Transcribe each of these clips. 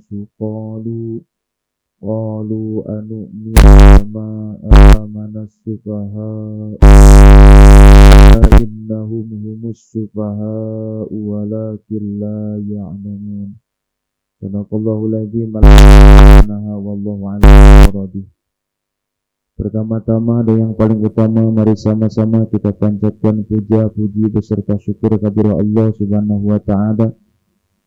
nasu qalu anu'minu kama amanas sufaha innahum humus sufaha walakin la ya'lamun. Sadaqallahul azim wallahu a'lam. Pertama-tama dan yang paling utama, mari sama-sama kita panjatkan puja-puji beserta syukur kepada Allah Subhanahu wa taala,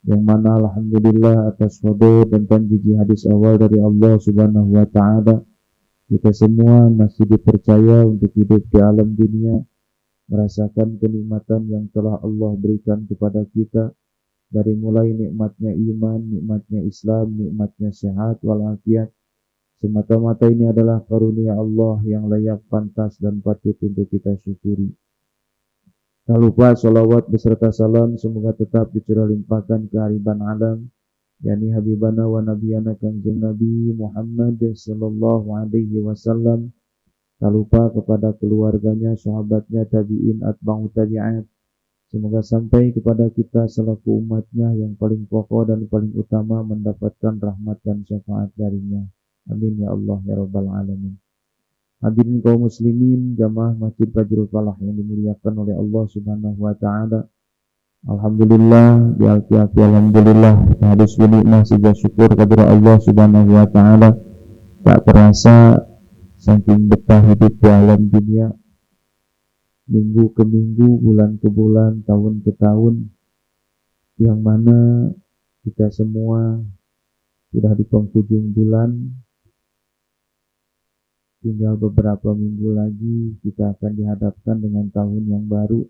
yang mana alhamdulillah atas fadhil dan tanjiji hadis awal dari Allah Subhanahu wa taala, kita semua masih dipercaya untuk hidup di alam dunia, merasakan kenikmatan yang telah Allah berikan kepada kita, dari mulai nikmatnya iman, nikmatnya Islam, nikmatnya sehat walafiat. Semata-mata ini adalah karunia Allah yang layak, pantas dan patut untuk kita syukuri. Tak lupa salawat beserta salam semoga tetap dicurahlimpahkan ke hariban alam, yakni habibana wa nabiyana kanjeng Nabi Muhammad sallallahu alaihi wasallam. Tak lupa kepada keluarganya, sahabatnya, tabi'in, atba'u tabi'at. Semoga sampai kepada kita selaku umatnya yang paling pokok dan paling utama mendapatkan rahmat dan syafaat darinya. Amin ya Allah ya Rabbal Alamin. Hadirin kaum muslimin, jamaah Masjid Fajrul Falah yang dimuliakan oleh Allah Subhanahu wa taala. Alhamdulillah, alhamdulillah, hadis nikmat juga syukur kepada Allah Subhanahu wa taala. Tak terasa saking betah hidup di alam dunia, minggu ke minggu, bulan ke bulan, tahun ke tahun, yang mana kita semua sudah di penghujung bulan. Tinggal beberapa minggu lagi kita akan dihadapkan dengan tahun yang baru.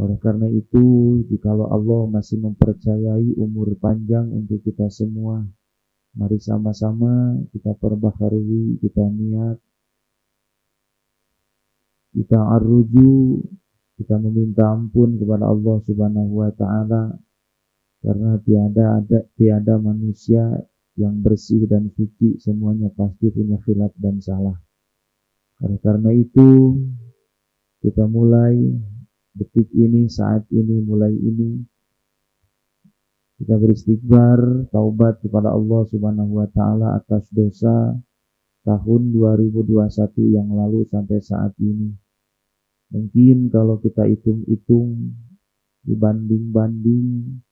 Oleh karena itu, jikalau Allah masih mempercayai umur panjang untuk kita semua, mari sama-sama kita perbaharui, kita niat, kita arruju, kita meminta ampun kepada Allah Subhanahu wa taala, karena tiada manusia yang bersih dan suci, semuanya pasti punya khilaf dan salah. Oleh karena itu, kita mulai detik ini, saat ini, mulai ini, kita beristighfar, taubat kepada Allah Subhanahu wa taala atas dosa tahun 2021 yang lalu sampai saat ini. Mungkin kalau kita hitung-hitung, dibanding-banding,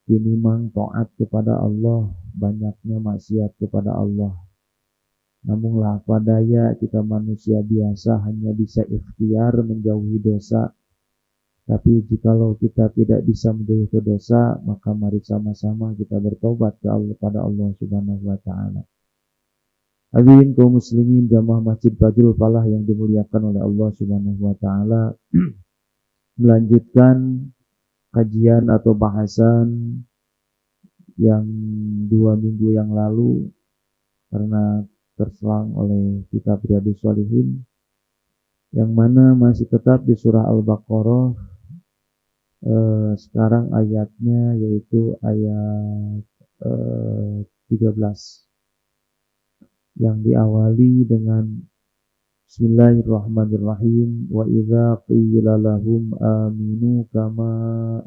tinimang taat kepada Allah, banyaknya maksiat kepada Allah. Namun apa daya, kita manusia biasa hanya bisa ikhtiar menjauhi dosa. Tapi jikalau kita tidak bisa menjauhi dosa, maka mari sama-sama kita bertobat kepada Allah Subhanahu wa taala. Hadirin kaum muslimin, jamaah Masjid Fajrul Falah yang dimuliakan oleh Allah Subhanahu wa taala, melanjutkan kajian atau bahasan yang 2 minggu yang lalu karena terselang oleh kitab Riyadhus Shalihin, yang mana masih tetap di surah Al-Baqarah. Sekarang ayatnya yaitu ayat 13 yang diawali dengan Bismillahirrahmanirrahim. Wa idza qila lahum aminu kama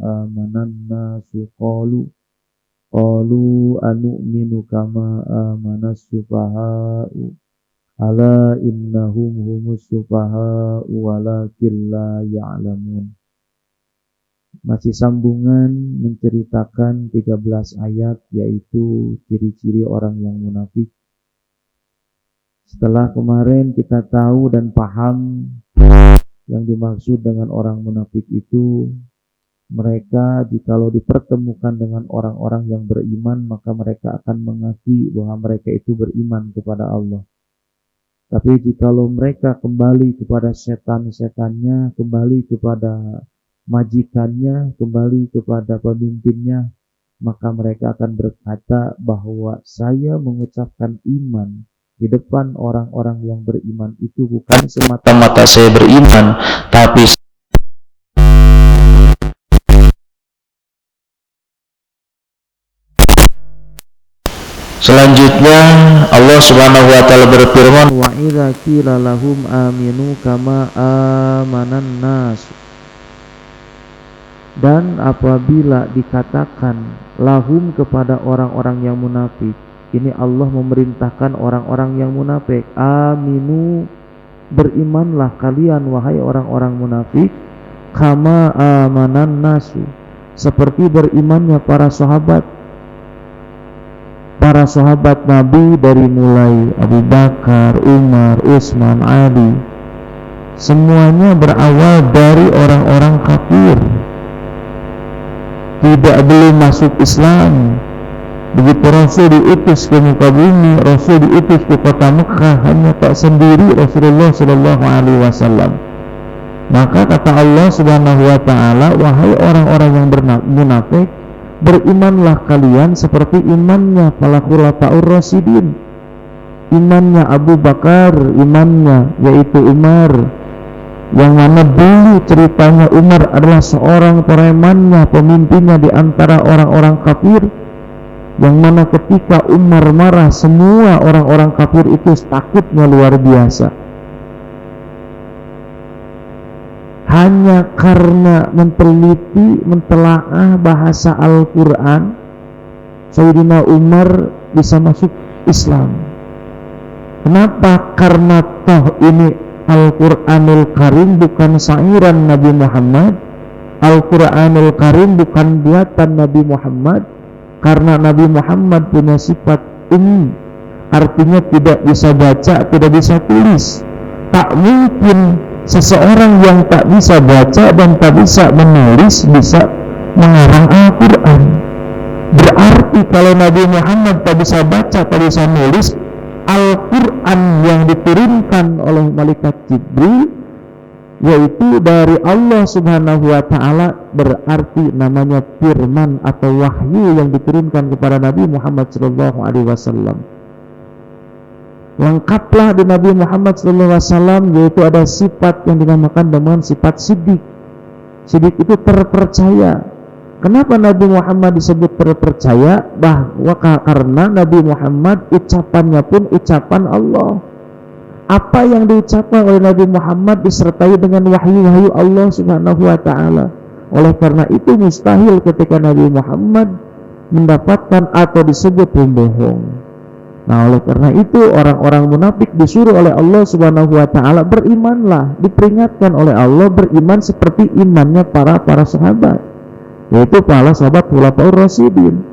amanan nasu qalu anu'minu kama amanas sufaha'u ala innahum humus sufaha'u walakin la ya'lamun. Masih sambungan menceritakan 13 ayat, yaitu ciri-ciri orang yang munafik. Setelah kemarin kita tahu dan paham yang dimaksud dengan orang munafik itu, mereka jikalau dipertemukan dengan orang-orang yang beriman, maka mereka akan mengakui bahwa mereka itu beriman kepada Allah. Tapi jikalau mereka kembali kepada setan-setannya, kembali kepada majikannya, kembali kepada pemimpinnya, maka mereka akan berkata bahwa saya mengucapkan iman di depan orang-orang yang beriman itu bukan semata-mata saya beriman, tapi selanjutnya Allah Subhanahu wa taala berfirman, wa idza qila lahum aminu kama amanan nas. Dan apabila dikatakan lahum kepada orang-orang yang munafik. Ini Allah memerintahkan orang-orang yang munafik, aminu, berimanlah kalian wahai orang-orang munafik, kama amanan nasu, seperti berimannya para sahabat Nabi dari mulai Abu Bakar, Umar, Utsman, Ali, semuanya berawal dari orang-orang kafir, tidak belum masuk Islam. Begitu Rasul diutus ke muka bumi, Rasul diutus ke kota Mekah, hanya tak sendiri Rasulullah Shallallahu Alaihi Wasallam. Maka kata Allah Subhanahu Wa Taala, wahai orang-orang yang munafik, berimanlah kalian seperti imannya para khulafaur rasyidin, imannya Abu Bakar, imannya yaitu Umar, yang mana dulu ceritanya Umar adalah seorang premannya, pemimpinnya di antara orang-orang kafir, yang mana ketika Umar marah, semua orang-orang kafir itu takutnya luar biasa. Hanya karena mentelaah bahasa Al-Quran, Sayyidina Umar bisa masuk Islam. Kenapa? Karena toh ini Al-Quranul Karim bukan sairan Nabi Muhammad, Al-Quranul Karim bukan buatan Nabi Muhammad. Karena Nabi Muhammad punya sifat umum, artinya tidak bisa baca, tidak bisa tulis. Tak mungkin seseorang yang tak bisa baca dan tak bisa menulis bisa mengarang Al-Quran. Berarti kalau Nabi Muhammad tak bisa baca, tak bisa menulis, Al-Quran yang diturunkan oleh malaikat Jibril, yaitu dari Allah Subhanahu Wa Taala, berarti namanya firman atau wahyu yang diturunkan kepada Nabi Muhammad Sallallahu Alaihi Wasallam. Lengkaplah di Nabi Muhammad Sallallahu Alaihi Wasallam, yaitu ada sifat yang dinamakan dengan sifat sidik. Sidik itu terpercaya. Kenapa Nabi Muhammad disebut terpercaya? Bahwa karena Nabi Muhammad ucapannya pun ucapan Allah. Apa yang diucapkan oleh Nabi Muhammad disertai dengan wahyu-wahyu Allah Subhanahu Wa Taala. Oleh karena itu mustahil ketika Nabi Muhammad mendapatkan atau disebut pembohong. Nah, oleh karena itu orang-orang munafik disuruh oleh Allah Subhanahu Wa Taala, berimanlah, diperingatkan oleh Allah beriman seperti imannya para sahabat, yaitu para sahabat khulafaur rasyidin.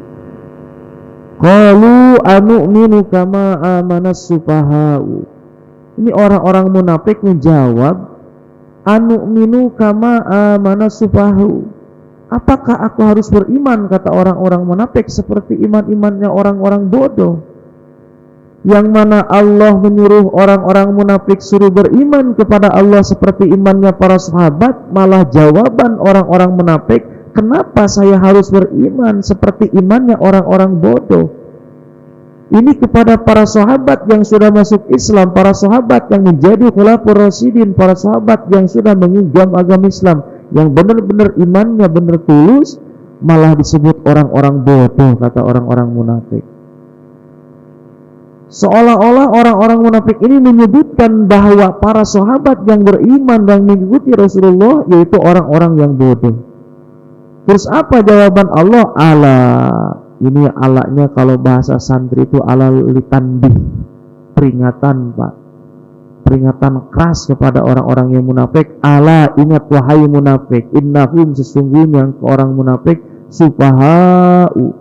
Qalu anu'minu kama amanas sufaha'u. Ini orang-orang munafik menjawab, anu'minu kama amanas sufahu. Apakah aku harus beriman, kata orang-orang munafik, seperti iman-imannya orang-orang bodoh? Yang mana Allah menyuruh orang-orang munafik suruh beriman kepada Allah seperti imannya para sahabat, malah jawaban orang-orang munafik, kenapa saya harus beriman seperti imannya orang-orang bodoh? Ini kepada para sahabat yang sudah masuk Islam, para sahabat yang menjadi khulafaur rasyidin, para sahabat yang sudah menggenggam agama Islam, yang benar-benar imannya benar tulus, malah disebut orang-orang bodoh, kata orang-orang munafik. Seolah-olah orang-orang munafik ini menyebutkan bahwa para sahabat yang beriman dan mengikuti Rasulullah yaitu orang-orang yang bodoh. Terus apa jawaban Allah? Ala, ini alaknya kalau bahasa santri itu ala litanbih, peringatan Pak, peringatan keras kepada orang-orang yang munafik. Ala, ingat wahai munafik, innahum, sesungguhnya orang munafik, sufaha'u,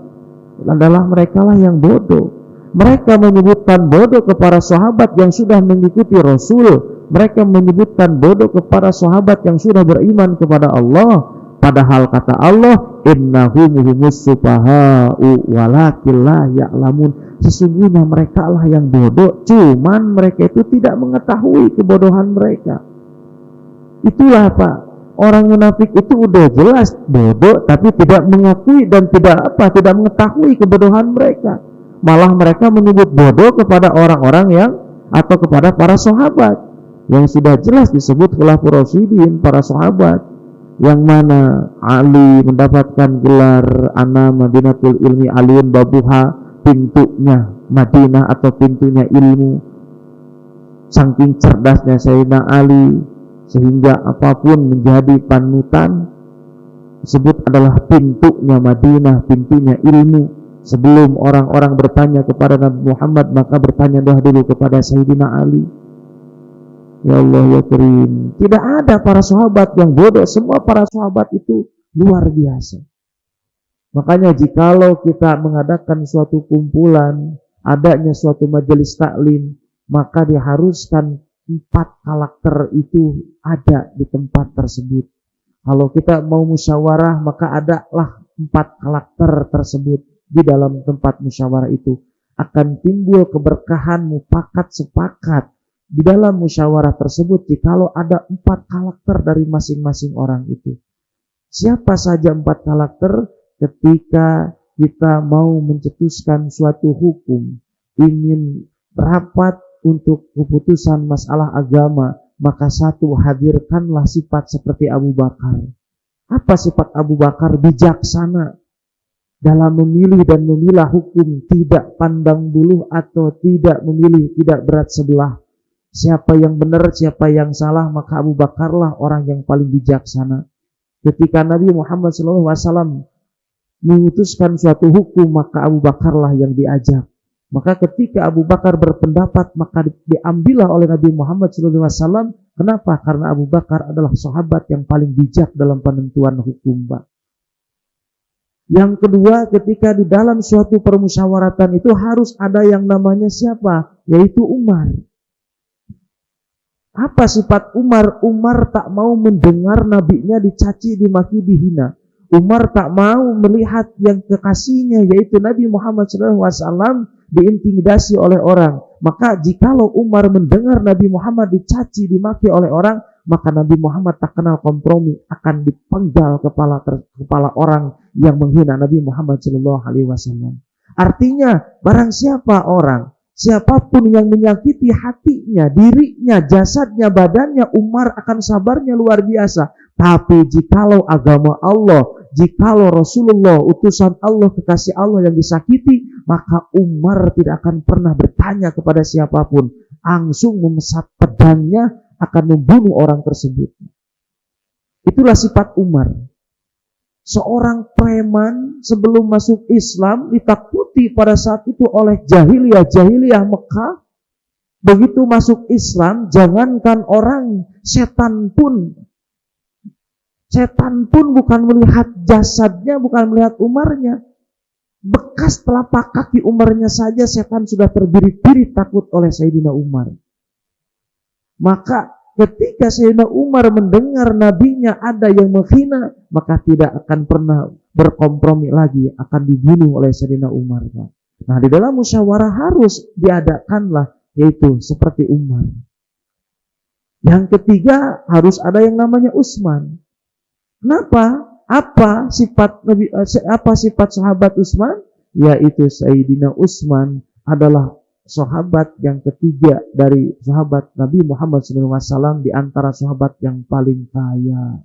adalah mereka lah yang bodoh. Mereka menyebutkan bodoh kepada sahabat yang sudah mengikuti Rasul. Mereka menyebutkan bodoh kepada sahabat yang sudah beriman kepada Allah. Padahal kata Allah, innahum humus sufaha'u walakin la ya'lamun. Sesungguhnya mereka lah yang bodoh, cuman mereka itu tidak mengetahui kebodohan mereka. Itulah Pak, orang munafik itu udah jelas bodoh, tapi tidak mengakui dan tidak mengetahui kebodohan mereka. Malah mereka menyebut bodoh kepada orang-orang yang atau kepada para sahabat yang sudah jelas disebut khulafaur rasyidin, para sahabat, yang mana Ali mendapatkan gelar ana Madinatul Ilmi, Aliun babuha, pintunya Madinah atau pintunya ilmu. Saking cerdasnya Sayyidina Ali sehingga apapun menjadi panutan, disebut adalah pintunya Madinah, pintunya ilmu. Sebelum orang-orang bertanya kepada Nabi Muhammad, maka bertanya dulu kepada Sayyidina Ali. Ya Allah ya Karim, tidak ada para sahabat yang bodoh, semua para sahabat itu luar biasa. Makanya jikalau kita mengadakan suatu kumpulan, adanya suatu majelis taklim, maka diharuskan 4 karakter itu ada di tempat tersebut. Kalau kita mau musyawarah, maka adalah 4 karakter tersebut di dalam tempat musyawarah itu. Akan timbul keberkahan, mufakat, sepakat di dalam musyawarah tersebut jikalau ada 4 karakter dari masing-masing orang itu. Siapa saja 4 karakter? Ketika kita mau mencetuskan suatu hukum, ingin rapat untuk keputusan masalah agama, maka satu, hadirkanlah sifat seperti Abu Bakar. Apa sifat Abu Bakar? Bijaksana dalam memilih dan memilah hukum, tidak pandang bulu atau tidak memilih, tidak berat sebelah. Siapa yang benar, siapa yang salah, maka Abu Bakarlah orang yang paling bijaksana. Ketika Nabi Muhammad SAW mengutuskan suatu hukum, maka Abu Bakarlah yang diajak. Maka ketika Abu Bakar berpendapat, maka diambillah oleh Nabi Muhammad SAW. Kenapa? Karena Abu Bakar adalah sahabat yang paling bijak dalam penentuan hukum, Pak. Yang kedua, ketika di dalam suatu permusyawaratan itu harus ada yang namanya siapa? Yaitu Umar. Apa sifat Umar? Umar tak mau mendengar nabinya dicaci, dimaki, dihina. Umar tak mau melihat yang kekasihnya yaitu Nabi Muhammad SAW diintimidasi oleh orang. Maka jikalau Umar mendengar Nabi Muhammad dicaci, dimaki oleh orang, maka Nabi Muhammad tak kenal kompromi, akan dipenggal kepala orang yang menghina Nabi Muhammad SAW. Artinya, barang siapa orang, siapapun yang menyakiti hatinya, dirinya, jasadnya, badannya, Umar akan sabarnya luar biasa. Tapi jikalau agama Allah, jikalau Rasulullah, utusan Allah, kekasih Allah yang disakiti, maka Umar tidak akan pernah bertanya kepada siapapun. Langsung memesat pedangnya, akan membunuh orang tersebut. Itulah sifat Umar. Seorang preman sebelum masuk Islam ditakuti pada saat itu oleh jahiliyah Mekah. Begitu masuk Islam, jangankan orang, setan pun bukan melihat jasadnya, bukan melihat Umarnya. Bekas telapak kaki Umarnya saja setan sudah terbirit-birit takut oleh Sayyidina Umar. Maka ketika Sayyidina Umar mendengar nabinya ada yang menghina, maka tidak akan pernah berkompromi lagi, akan dibunuh oleh Sayyidina Umar. Nah, di dalam musyawarah harus diadakanlah yaitu seperti Umar. Yang ketiga, harus ada yang namanya Utsman. Kenapa? Apa sifat sahabat Utsman? Yaitu Sayyidina Utsman adalah sahabat yang ketiga dari sahabat Nabi Muhammad SAW di antara sahabat yang paling kaya.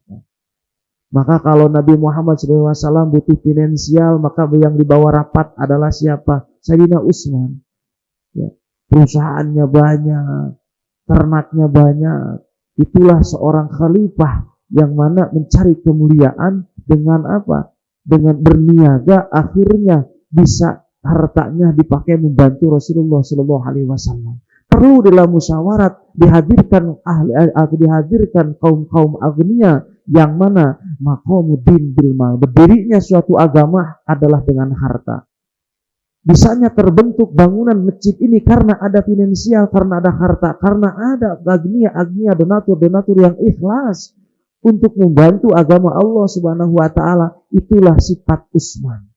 Maka kalau Nabi Muhammad SAW butuh finansial, maka yang dibawa rapat adalah siapa? Sayyidina Utsman. Ya, perusahaannya banyak, ternaknya banyak. Itulah seorang khalifah yang mana mencari kemuliaan dengan apa? Dengan berniaga, akhirnya bisa hartanya dipakai membantu Rasulullah SAW. Perlu dalam musyawarat dihadirkan kaum agnia yang mana maqamuddin bil mal. Berdirinya suatu agama adalah dengan harta. Bisanya terbentuk bangunan masjid ini karena ada finansial, karena ada harta, karena ada agnia, donatur yang ikhlas untuk membantu agama Allah Subhanahu wa taala. Itulah sifat Utsman.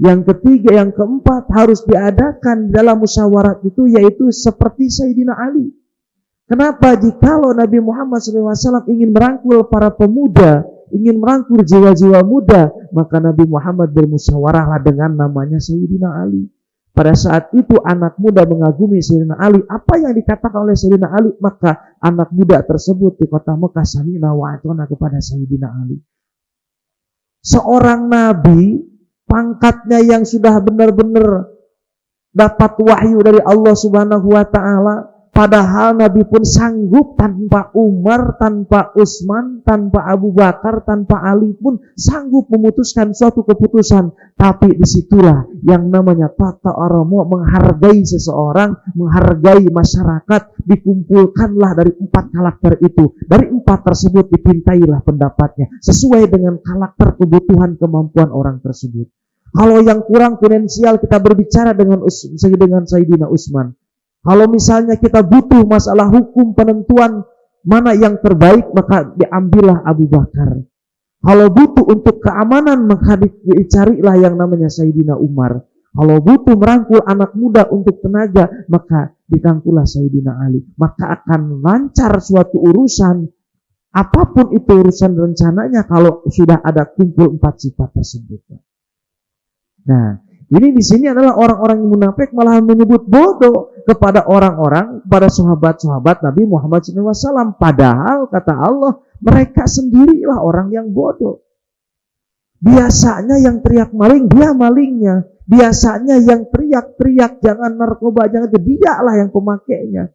Yang ketiga, yang keempat harus diadakan dalam musyawarat itu yaitu seperti Sayyidina Ali. Kenapa? Jikalau Nabi Muhammad SAW ingin merangkul para pemuda, ingin merangkul jiwa-jiwa muda, maka Nabi Muhammad bermusyawarahlah dengan namanya Sayyidina Ali. Pada saat itu anak muda mengagumi Sayyidina Ali. Apa yang dikatakan oleh Sayyidina Ali? Maka anak muda tersebut di kota Mekah sami'na wa ata'na kepada Sayyidina Ali. Seorang Nabi, pangkatnya yang sudah benar-benar dapat wahyu dari Allah Subhanahu wa taala, Padahal Nabi pun sanggup tanpa Umar, tanpa Utsman, tanpa Abu Bakar, tanpa Ali pun sanggup memutuskan suatu keputusan. Tapi disitulah yang namanya tata arama, menghargai seseorang, menghargai masyarakat, dikumpulkanlah dari 4 karakter itu. Dari 4 tersebut dipintailah pendapatnya sesuai dengan karakter, kebutuhan, kemampuan orang tersebut. Kalau yang kurang finansial kita berbicara dengan Sayyidina Utsman. Kalau misalnya kita butuh masalah hukum penentuan mana yang terbaik, maka diambillah Abu Bakar. Kalau butuh untuk keamanan, maka dicarilah yang namanya Sayyidina Umar. Kalau butuh merangkul anak muda untuk tenaga, maka dirangkullah Sayyidina Ali. Maka akan lancar suatu urusan, apapun itu urusan rencananya, kalau sudah ada kumpul 4 sifat tersebut. Nah, ini di sini adalah orang-orang yang munafik malah menyebut bodoh kepada orang-orang, pada sahabat-sahabat Nabi Muhammad SAW. Padahal kata Allah, mereka sendirilah orang yang bodoh. Biasanya yang teriak maling, dia malingnya. Biasanya yang teriak-teriak jangan narkoba, jangan itu, dialah yang pemakainya.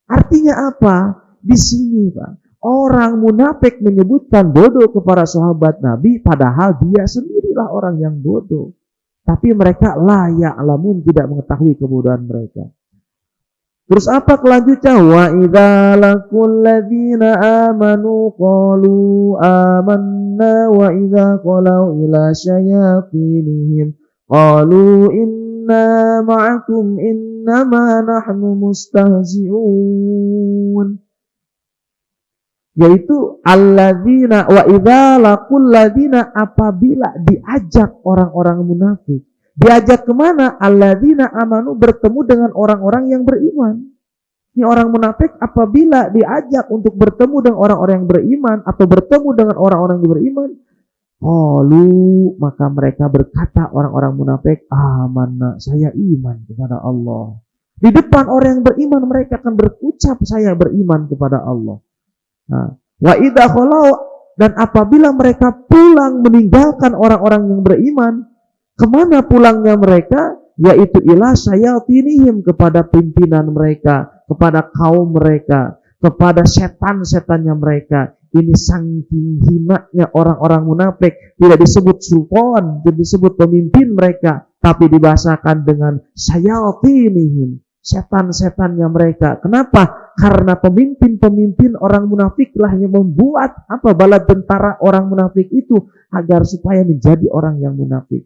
Artinya apa? Di sini Pak, orang munafik menyebutkan bodoh kepada sahabat Nabi, padahal dia sendirilah orang yang bodoh. Tapi mereka la ya'lamun, tidak mengetahui kebodohan mereka. Terus apa kelanjutnya? Wa idza laqul ladzina amanu qalu amanna wa idza qalu ila syayatinihim qalu inna ma'akum innama nahnu mustahzi'un. Yaitu alladzina wa idza laqul ladzina, apabila diajak orang-orang munafik, diajak kemana? Alladzina amanu, bertemu dengan orang-orang yang beriman. Ini orang munafik apabila diajak untuk bertemu dengan orang-orang yang beriman atau bertemu dengan orang-orang yang beriman, qalu, maka mereka berkata orang-orang munafik, amanna, saya iman kepada Allah. Di depan orang yang beriman mereka akan berucap, saya beriman kepada Allah. Nah, wa idza khalau, dan apabila mereka pulang meninggalkan orang-orang yang beriman, kemana pulangnya mereka? Yaitu ila syayatinihim, kepada pimpinan mereka, kepada kaum mereka, kepada setan-setannya mereka. Ini saking hinanya orang-orang munafik, tidak disebut sultan, tidak disebut pemimpin mereka, tapi dibahasakan dengan syayatinihim, setan-setannya mereka. Kenapa? Karena pemimpin-pemimpin orang munafiklah yang membuat bala tentara orang munafik itu agar supaya menjadi orang yang munafik.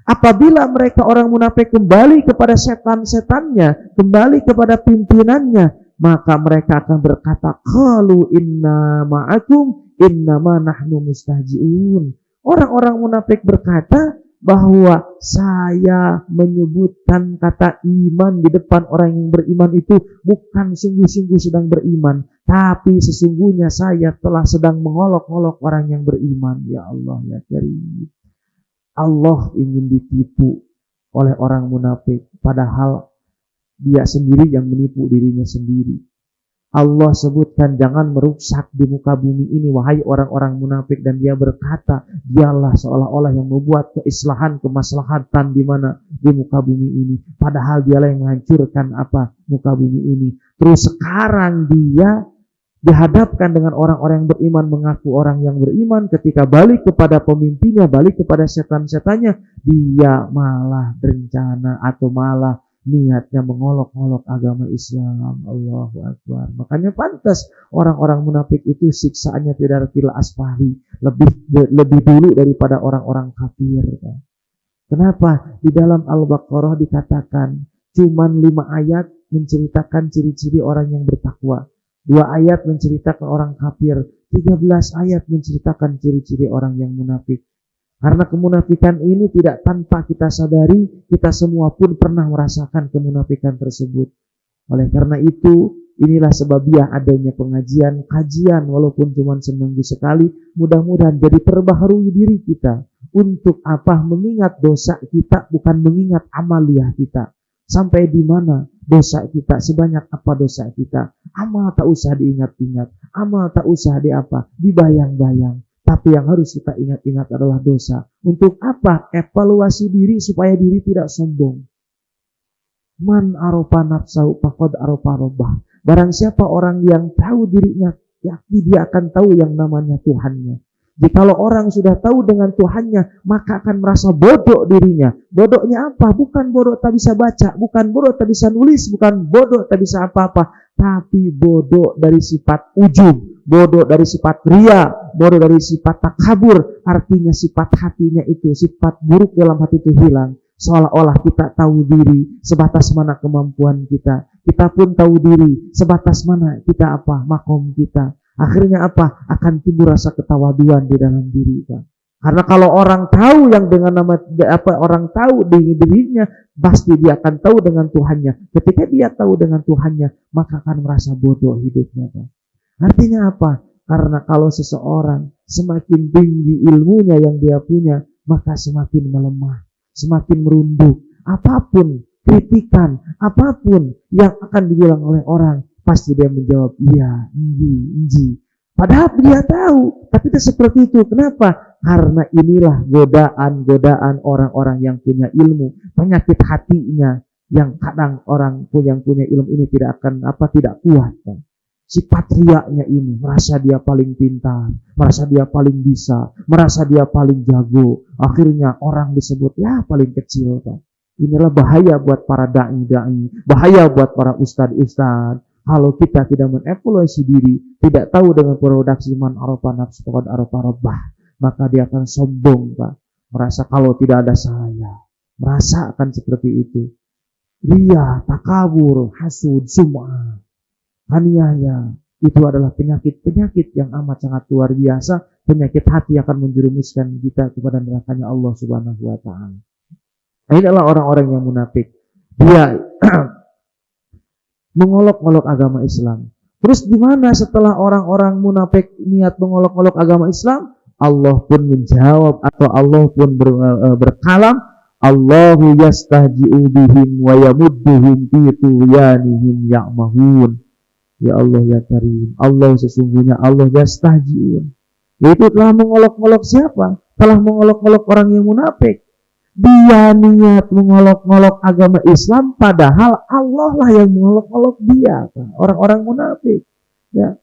Apabila mereka orang munafik kembali kepada setan-setannya, kembali kepada pimpinannya, maka mereka akan berkata, qalu inna ma'akum innama nahnu mustahzi'un. Orang-orang munafik berkata bahwa saya menyebutkan kata iman di depan orang yang beriman itu bukan sungguh-sungguh sedang beriman, tapi sesungguhnya saya telah sedang mengolok-olok orang yang beriman. Ya Allah, ya Karim. Allah ingin ditipu oleh orang munafik, padahal dia sendiri yang menipu dirinya sendiri. Allah sebutkan jangan merusak di muka bumi ini wahai orang-orang munafik, dan dia berkata dialah seolah-olah yang membuat keislahan, kemaslahatan di mana di muka bumi ini, padahal dialah yang menghancurkan muka bumi ini. Terus sekarang dia dihadapkan dengan orang-orang yang beriman, mengaku orang yang beriman, ketika balik kepada pemimpinnya, balik kepada setan-setannya, dia malah berencana atau malah niatnya mengolok-olok agama Islam. Allahu Akbar. Makanya pantas orang-orang munafik itu siksaannya tidak fil asfali, lebih dulu daripada orang-orang kafir. Kenapa? Di dalam Al-Baqarah dikatakan cuman 5 ayat menceritakan ciri-ciri orang yang bertakwa, 2 ayat menceritakan orang kafir, 13 ayat menceritakan ciri-ciri orang yang munafik. Karena kemunafikan ini tidak tanpa kita sadari, kita semua pun pernah merasakan kemunafikan tersebut. Oleh karena itu, inilah sebabnya adanya pengajian, kajian, walaupun cuma seminggu sekali, mudah-mudahan jadi perbaharui diri kita. Untuk apa? Mengingat dosa kita, bukan mengingat amaliah kita. Sampai di mana dosa kita, sebanyak apa dosa kita. Amal tak usah diingat-ingat, amal tak usah dibayang-bayang. Tapi yang harus kita ingat-ingat adalah dosa. Untuk apa? Evaluasi diri supaya diri tidak sombong. Man arofa nafsahu faqad arofa rabbah. Barang siapa orang yang tahu dirinya, yakni dia akan tahu yang namanya Tuhannya. Jikalau orang sudah tahu dengan Tuhannya, maka akan merasa bodoh dirinya. Bodohnya apa? Bukan bodoh tak bisa baca, bukan bodoh tak bisa nulis, bukan bodoh tak bisa apa-apa, tapi bodoh dari sifat ujub, bodoh dari sifat ria, bodoh dari sifat takabur. Artinya sifat hatinya itu, sifat buruk dalam hati itu hilang. Seolah-olah kita tahu diri sebatas mana kemampuan kita. Kita pun tahu diri sebatas mana kita apa, makom kita. Akhirnya apa? Akan timbul rasa ketawaduan di dalam diri kita. Karena kalau orang tahu yang dengan nama orang tahu dirinya, pasti dia akan tahu dengan Tuhannya. Ketika dia tahu dengan Tuhannya, maka akan merasa bodoh hidupnya. Artinya apa? Karena kalau seseorang semakin tinggi ilmunya yang dia punya, maka semakin melemah, semakin merunduk. Apapun kritikan, apapun yang akan dibilang oleh orang, pasti dia menjawab iya, inji. Padahal dia tahu, tapi tidak seperti itu. Kenapa? Karena inilah godaan orang-orang yang punya ilmu, penyakit hatinya yang kadang orang yang punya ilmu ini tidak kuat. Sifat riaknya ini, merasa dia paling pintar, merasa dia paling bisa, merasa dia paling jago. Akhirnya orang disebut ya paling kecil. Inilah bahaya buat para da'i, bahaya buat para ustad. Kalau kita tidak mengevaluasi diri, tidak tahu dengan produksi man arofa nafsu faqad arofa rabbah, maka dia akan sombong, Pak. Merasa kalau tidak ada saya, merasa akan seperti itu. Ria, takabur, hasud, sum'ah, aniaya, itu adalah penyakit yang amat sangat luar biasa. Penyakit hati akan menjerumuskan kita kepada nerakanya Allah Subhanahu wa Ta'ala. Ini adalah orang-orang yang munafik. Dia mengolok-olok agama Islam. Terus di mana setelah orang-orang munafik niat mengolok-olok agama Islam, Allah pun menjawab atau Allah pun berkalam, Allahu yastahji'u bihim wa yamudduhum fi tughyanihim ya'mahun. Ya Allah ya Karim, Allah sesungguhnya Allah yastahji'un. Yaitu telah mengolok-olok siapa? Telah mengolok-olok orang yang munafik. Dia niat mengolok-olok agama Islam, padahal Allah lah yang mengolok-olok dia, orang-orang munafik. Ya.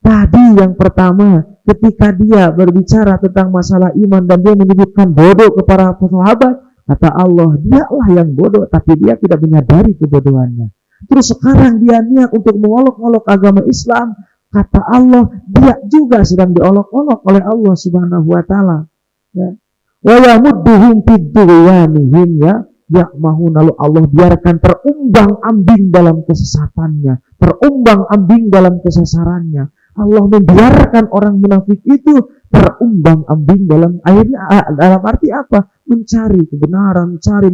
Tadi yang pertama, ketika dia berbicara tentang masalah iman dan dia menyebutkan bodoh kepada sahabat, kata Allah, dialah yang bodoh, tapi dia tidak menyadari kebodohannya. Terus sekarang dia niat untuk mengolok-olok agama Islam, kata Allah, dia juga sedang diolok-olok oleh Allah Subhanahu wa Ta'ala. Ya. Wa yamudduhum fid tughyanihim ya'mahun. Lalu Allah biarkan terumbang-ambing dalam kesesatannya, terumbang-ambing dalam kesesarannya. Allah membiarkan orang munafik itu terumbang-ambing dalam arti apa? Mencari kebenaran, mencari,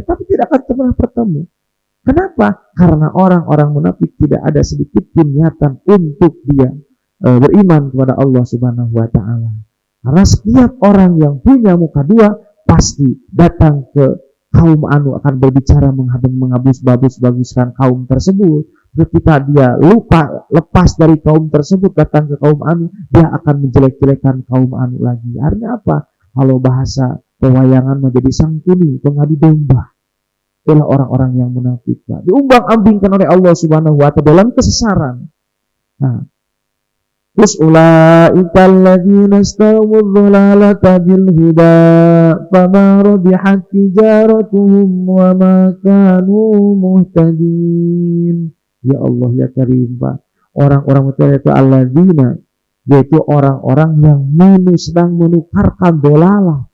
tapi tidak akan pernah bertemu. Kenapa? Karena orang-orang munafik tidak ada sedikit pun niatan untuk dia beriman kepada Allah Subhanahu wa Ta'ala. Karena setiap orang yang punya muka dua pasti datang ke kaum anu akan berbicara menghabis-baguskan kaum tersebut. Ketika dia lepas dari kaum tersebut datang ke kaum anu, dia akan menjelek-jelekan kaum anu lagi. Artinya apa? Kalau bahasa pewayangan menjadi sangkuni, pengadu domba. Itulah orang-orang yang munafik. Diumbang-ambingkan oleh Allah Subhanahu wa Ta'ala dalam kesesaran. Nah, terus ulaika alladzina istawul dhalalata bil huda fama rabihat tijaratuhum wa ma kanu muhtadin. Ya Allah ya Karim, Pak. Orang-orang itu alladzina, yaitu orang-orang yang sedang menukarkan dolalah.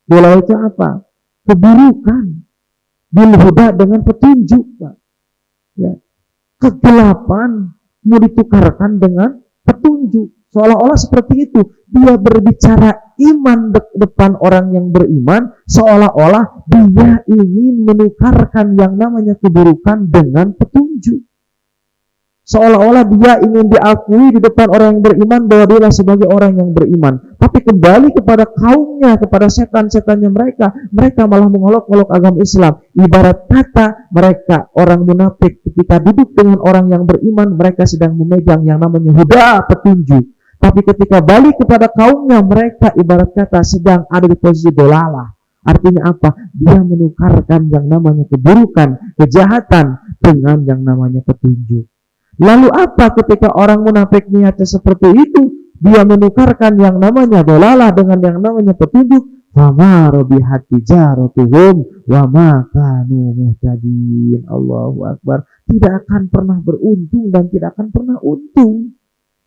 Dolalah itu apa? Keburukan. Bil huda dengan petunjuk, Pak. Ya. Kegelapan mau ditukarkan dengan petunjuk. Seolah-olah seperti itu. Dia berbicara iman depan orang yang beriman, seolah-olah dia ingin menukarkan yang namanya keburukan dengan petunjuk. Seolah-olah dia ingin diakui di depan orang yang beriman bahwa dia sebagai orang yang beriman. Tapi kembali kepada kaumnya, kepada setan-setannya mereka malah mengolok-olok agama Islam. Ibarat kata mereka orang munafik ketika duduk dengan orang yang beriman, mereka sedang memegang yang namanya huda, petunjuk. Tapi ketika balik kepada kaumnya, mereka ibarat kata sedang ada di posisi dolalah. Artinya apa? Dia menukarkan yang namanya keburukan, kejahatan dengan yang namanya petunjuk. Lalu apa ketika orang munafik niatnya seperti itu? Dia menukarkan yang namanya dolalah dengan yang namanya petunjuk. Fama robihat tijaratuhum wa ma kanu muhtadin. Allahu Akbar. Tidak akan pernah beruntung dan tidak akan pernah untung.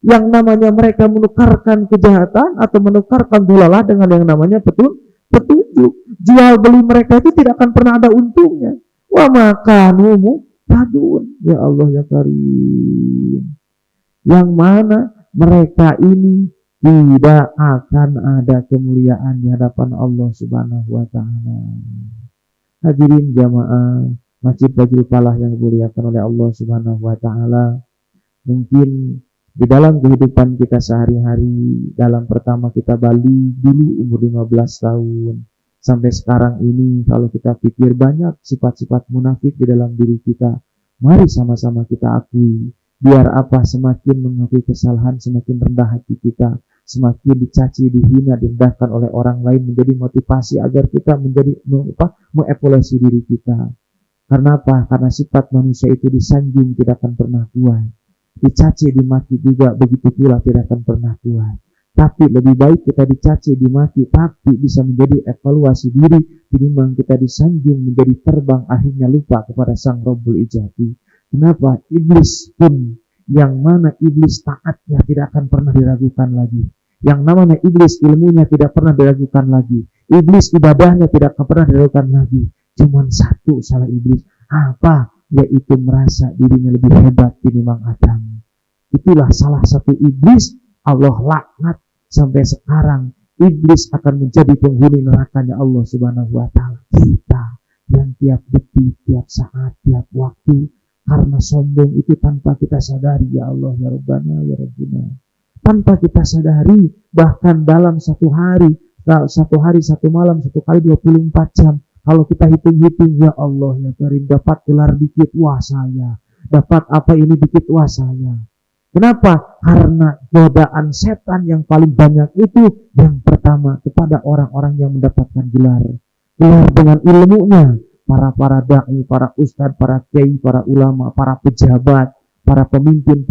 Yang namanya mereka menukarkan kejahatan atau menukarkan dolalah dengan yang namanya petunjuk. Jual beli mereka itu tidak akan pernah ada untungnya. Wa ma kanu muhtadun. Ya Allah ya Karim. Yang mana mereka ini tidak akan ada kemuliaan di hadapan Allah Subhanahu wa taala. Hadirin jamaah Masjid Baitul Falah yang dimuliakan oleh Allah Subhanahu wa taala. Mungkin di dalam kehidupan kita sehari-hari, dalam pertama kita balik dulu umur 15 tahun sampai sekarang ini, kalau kita pikir banyak sifat-sifat munafik di dalam diri kita. Mari sama-sama kita akui. Biar apa? Semakin mengakui kesalahan, semakin rendah hati kita, semakin dicaci, dihina, direndahkan oleh orang lain, menjadi motivasi agar kita menjadi mengevaluasi diri kita. Karena apa? Karena sifat manusia itu disanjung tidak akan pernah kuat, dicaci, dimaki juga begitu pula tidak akan pernah kuat. Tapi lebih baik kita dicaci, dimaki, tapi bisa menjadi evaluasi diri, ketimbang kita disanjung menjadi terbang akhirnya lupa kepada Sang Rabbul Ijati. Kenapa? Iblis pun, yang mana iblis taatnya tidak akan pernah diragukan lagi. Yang namanya iblis ilmunya tidak pernah diragukan lagi. Iblis ibadahnya tidak akan pernah diragukan lagi. Cuman satu salah iblis. Apa? Yaitu merasa dirinya lebih hebat dibanding Adam. Itulah salah satu iblis. Allah laknat sampai sekarang. Iblis akan menjadi penghuni nerakanya Allah Subhanahu wa taala. Kita yang tiap detik, tiap saat, tiap waktu, karena sombong itu tanpa kita sadari, ya Allah, ya Rabbana, ya Rabbuna. Tanpa kita sadari, bahkan dalam satu hari, satu malam, satu kali 24 jam. Kalau kita hitung-hitung, ya Allah, ya Karim, dapat gelar dikit, wah saya. Dapat apa ini dikit, wah saya. Kenapa? Karena godaan setan yang paling banyak itu, yang pertama, kepada orang-orang yang mendapatkan gelar. Gelar dengan ilmunya. Para da'i, para ustadz, para kiai, para ulama, para pejabat, para pemimpin,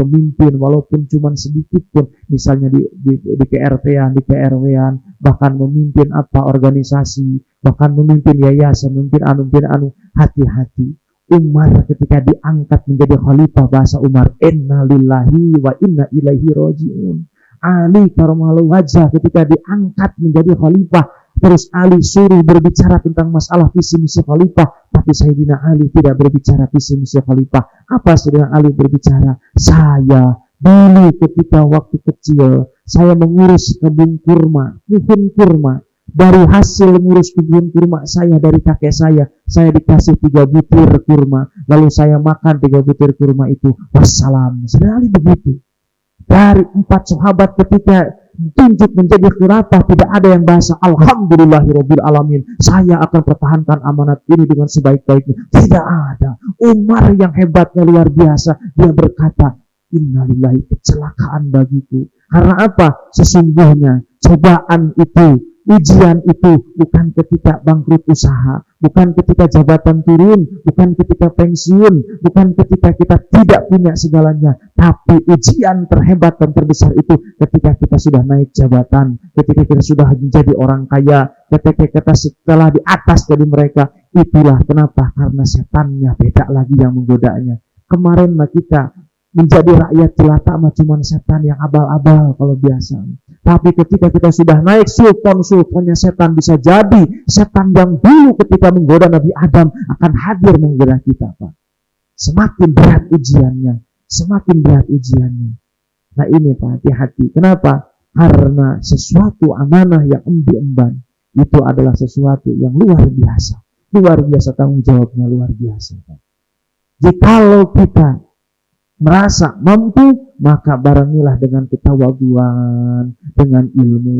walaupun cuma sedikit pun, misalnya di PRT-an, di PRW-an, bahkan memimpin organisasi, bahkan memimpin yayasan, memimpin anu, hati-hati. Umar ketika diangkat menjadi khalifah, bahasa Umar, inna lillahi wa inna ilaihi roji'un. Ali karamalahu wajah ketika diangkat menjadi khalifah, terus Ali suruh berbicara tentang masalah visi misi khalifah, tapi Sayyidina Ali tidak berbicara visi misi khalifah. Apa Sayyidina Ali berbicara? Saya dulu ketika waktu kecil, saya mengurus kebun kurma. Dari hasil mengurus kebun kurma saya dari kakek saya dikasih 3 butir kurma, lalu saya makan 3 butir kurma itu. Wassalam. Sayyidina Ali begitu. Dari 4 sahabat ketika ditunjuk menjadi khilafah, tidak ada yang bahasa alhamdulillahirabbil alamin, saya akan pertahankan amanat ini dengan sebaik-baiknya. Tidak ada. Umar yang hebatnya luar biasa, dia berkata, innalillahi, kecelakaan bagiku. Karena apa? Sesungguhnya cobaan itu, ujian itu bukan ketika bangkrut usaha, bukan ketika jabatan turun, bukan ketika pensiun, bukan ketika kita tidak punya segalanya, tapi ujian terhebat dan terbesar itu ketika kita sudah naik jabatan, ketika kita sudah menjadi orang kaya, ketika kita setelah di atas dari mereka. Itulah kenapa, karena setannya beda lagi yang menggodanya. Kemarin kita menjadi rakyat jelata mah cuma setan yang abal-abal kalau biasa. Tapi ketika kita sudah naik sultan-sultannya setan, bisa jadi setan yang dulu ketika menggoda Nabi Adam akan hadir menggoda kita, Pak. Semakin berat ujiannya, semakin berat ujiannya. Nah ini Pak, hati-hati. Kenapa? Karena sesuatu amanah yang emban itu adalah sesuatu yang luar biasa. Luar biasa, tanggung jawabnya luar biasa, Pak. Jikalau kita merasa mampu, maka barengilah dengan ketawaduan, dengan ilmu.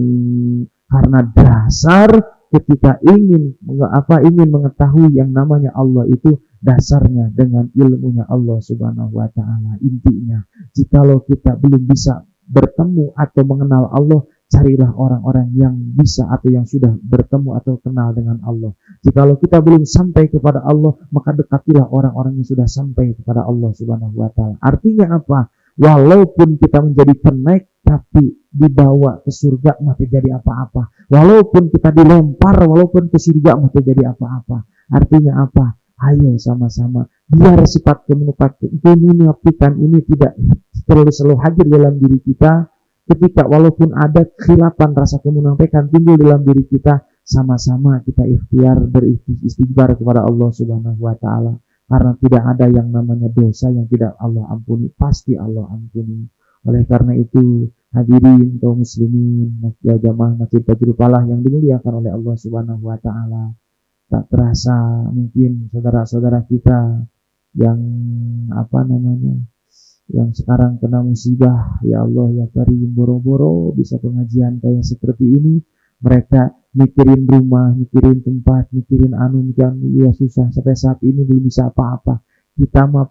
Karena dasar ketika ingin mengetahui yang namanya Allah itu dasarnya dengan ilmunya Allah Subhanahu wa taala. Intinya, jikalau kita belum bisa bertemu atau mengenal Allah, carilah orang-orang yang bisa atau yang sudah bertemu atau kenal dengan Allah. Jikalau kita belum sampai kepada Allah, maka dekatilah orang-orang yang sudah sampai kepada Allah Subhanahu wa taala. Artinya apa? Walaupun kita menjadi penaik tapi dibawa ke surga mah jadi apa-apa. Walaupun kita dilempar, walaupun ke surga mah jadi apa-apa. Artinya apa? Ayo sama-sama biar sifat kemunafikan ini tidak selalu hadir dalam diri kita. Ketika walaupun ada khilafan rasa kemunafikan timbul dalam diri kita, sama-sama kita ikhtiar beristighfar kepada Allah Subhanahu wa taala, karena tidak ada yang namanya dosa yang tidak Allah ampuni, pasti Allah ampuni. Oleh karena itu, hadirin kaum muslimin, jamaah Masjid Badrul Falah yang dimuliakan oleh Allah Subhanahu wa taala, tak terasa mungkin saudara-saudara kita yang yang sekarang kena musibah, ya Allah ya Karim, boro-boro bisa pengajian kayak seperti ini, mereka mikirin rumah, mikirin tempat, mikirin ya susah, sampai saat ini belum bisa apa-apa. Kita mah